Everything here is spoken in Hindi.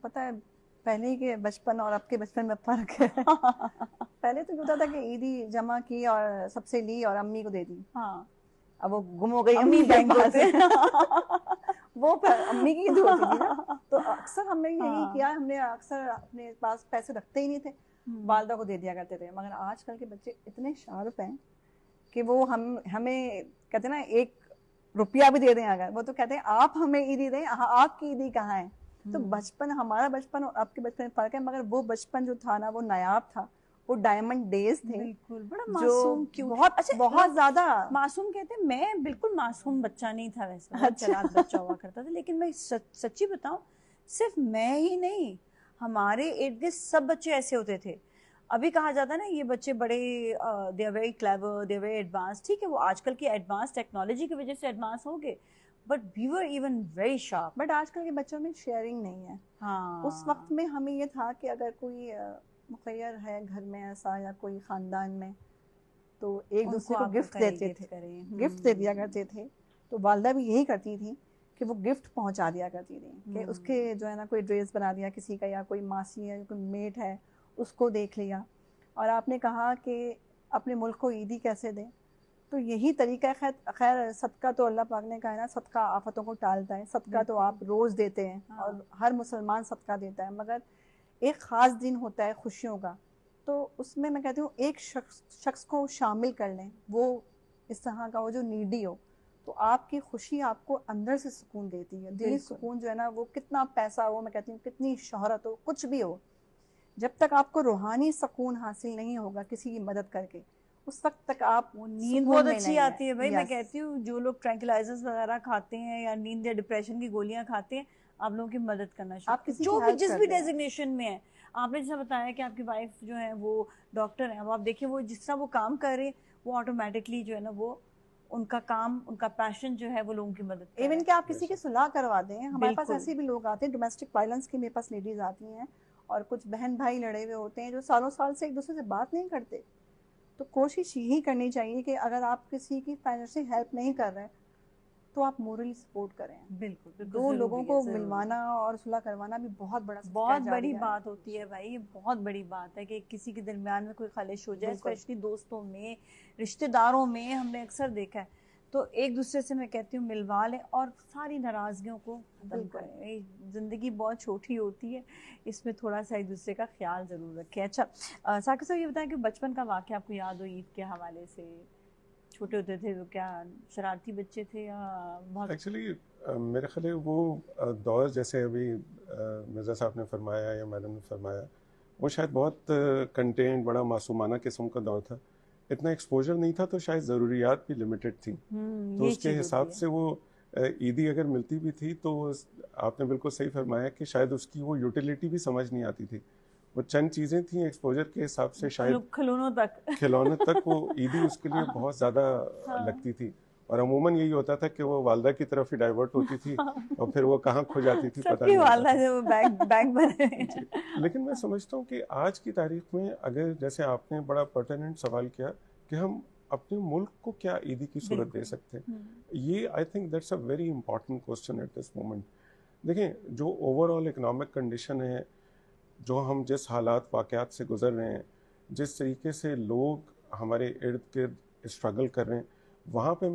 पता है पहले के बचपन और अब के बचपन में फर्क है। पहले तो होता था कि ईदी जमा की और सबसे ली और अम्मी को दे दी। हाँ, अब वो गुम हो गई अम्मी अम्मी के बैंक पास। होते वो अम्मी की ईद होती थी ना, तो अक्सर हमने यही हाँ। किया, हमने अक्सर अपने पास पैसे रखते ही नहीं थे, वालदा को दे दिया करते थे। मगर आजकल के बच्चे इतने शार्प हैं कि वो हमें कहते हैं ना, 1 रुपया भी दे दें अगर, वो तो कहते हैं आप हमें ईदी दें, आपकी ईदी कहाँ है। तो बचपन, हमारा बचपन और आपके बचपन में फर्क है, मगर वो बचपन जो था ना, वो नायाब था, वो डायमंड डेज थे। बिल्कुल, बड़ा जो मासूम क्यूट। बहुत अच्छा, बहुत ज्यादा मासूम कहते हैं, मैं बिल्कुल मासूम बच्चा नहीं था, वैसे बहुत अच्छा। चालाक बच्चा हुआ करता था। लेकिन मैं सच्ची बताऊं, सिर्फ मैं ही नहीं, हमारे इर्द गिर्द सब बच्चे ऐसे होते थे। अभी कहा जाता है ना, ये बच्चे बड़े they are very clever, they are very advance. ठीक है, वो आजकल की एडवांस टेक्नोलॉजी की वजह से एडवांस हो गए, but we were even very sharp. बट आजकल के बच्चों में शेयरिंग नहीं है। हाँ, उस वक्त में हमें ये था कि अगर कोई मुखैर है घर में ऐसा, या कोई खानदान में, तो एक उनको दूसरे को आप वो गिफ्ट करें, देते गिफ्ट थे, करें। गिफ्ट दे दिया करते थे। तो वालदा भी यही करती थी कि वो गिफ्ट पहुंचा दिया करती थी, कि उसके जो है ना, कोई ड्रेस बना दिया किसी का, या कोई मासी है, कोई मेट है, उसको देख लिया। और आपने कहा कि अपने मुल्क को ईदी कैसे दें, तो यही तरीका है। खैर सदका तो अल्लाह पाक ने कहा है ना, सदका आफतों को टालता है। सदका तो आप रोज़ देते हैं, हाँ। और हर मुसलमान सदका देता है, मगर एक ख़ास दिन होता है खुशियों का, तो उसमें मैं कहती हूँ एक शख्स को शामिल कर लें, वो इस तरह का, वो जो नीडी हो, तो आपकी खुशी आपको अंदर से सुकून देती है। दिली सुकून जो है ना, वो कितना पैसा हो, मैं कहती हूँ कितनी शोहरत हो, कुछ भी हो, जब तक आपको रूहानी सुकून हासिल नहीं होगा किसी की मदद करके, उस वक्त तक आप वो नींद सुकून बहुत में अच्छी नहीं आती है भाई। मैं यस, कहती हूँ, जो लोग ट्रैंक्विलाइजर्स वगैरह खाते हैं या नींद या डिप्रेशन की गोलियां खाते हैं, आप लोगों की मदद करना शुरू आप करें, किसी की जो भी हेल्प जिस कर भी रहे हैं। डेजिग्नेशन में है। आपने जैसा बताया कि आपकी वाइफ जो है वो डॉक्टर है, अब आप देखिए वो जिस तरह वो काम कर रहे हैं, वो ऑटोमेटिकली जो है ना, वो उनका काम, उनका पैशन जो है वो लोगों की मदद कर रहा इवन है। कि आप किसी की सुलह करवा दें, हमारे पास बिल्कुल। ऐसे भी लोग आते हैं, डोमेस्टिक वायलेंस की मेरे पास लेडीज आती हैं, और कुछ बहन भाई लड़े हुए होते हैं जो सालों साल से एक दूसरे से बात नहीं करते। तो कोशिश यही करनी चाहिए कि अगर आप किसी की फाइनेंशियल हेल्प नहीं कर रहे हैं, तो आप मोरली सपोर्ट करें। बिल्कुल बिल्कुल, दो लोगों जरूरी है, को जरूरी है। मिलवाना और सुलह करवाना भी बहुत बड़ा सदका बहुत बड़ी जारिया है। बात होती है भाई, ये बहुत बड़ी बात है कि किसी के दरमियान में कोई खलिश हो जाए, बिल्कुल। स्पेशली दोस्तों में, रिश्तेदारों में, हमने अक्सर देखा है। तो एक दूसरे से मैं कहती हूँ मिलवा लें और सारी नाराजगियों को खत्म बिल्कुल। करें। ये जिंदगी बहुत छोटी होती है, इसमें थोड़ा सा एक दूसरे का ख्याल जरूर रखें। अच्छा, साकिब साहब ये बताएं कि बचपन का वाकया आपको याद हो ईद के हवाले से? छोटे होते थे तो क्या शरारती बच्चे थे या बहुत? एक्चुअली मेरे ख्याल है वो दौर, जैसे अभी मिर्ज़ा साहब ने फरमाया या मैडम ने फरमाया, वो शायद बहुत कंटेंट, बड़ा मासूमाना किस्म का दौर था। इतना एक्सपोजर नहीं था, तो शायद ज़रूरियात भी लिमिटेड थी। तो ये उसके चीज हिसाब होती है। से वो ईदी अगर मिलती भी थी, तो आपने बिल्कुल सही फरमाया कि शायद उसकी वो यूटिलिटी भी समझ नहीं आती थी। वो चंद चीज़ें थी, एक्सपोजर के हिसाब से शायद खिलौनों तक। खिलौने तक वो ईदी उसके लिए बहुत ज़्यादा लगती थी। और अमूमन यही होता था कि वो वालदा की तरफ ही डाइवर्ट होती थी, और फिर वो कहाँ खो जाती थी पता सबकी नहीं होता वालदा था। जो बैंक बैंक बने। जी। लेकिन मैं समझता हूँ कि आज की तारीख में, अगर जैसे आपने बड़ा पर्टिनेंट सवाल किया कि हम अपने मुल्क को क्या ईदी की सूरत दे सकते हैं, ये I think that's a very important question at this moment. देखें, जो ओवरऑल इकोनॉमिक कंडीशन है, जो हम जिस हालात वाक़यात से गुज़र रहे हैं, जिस तरीके से लोग हमारे इर्द गिर्द स्ट्रगल कर रहे हैं, वहाँ पे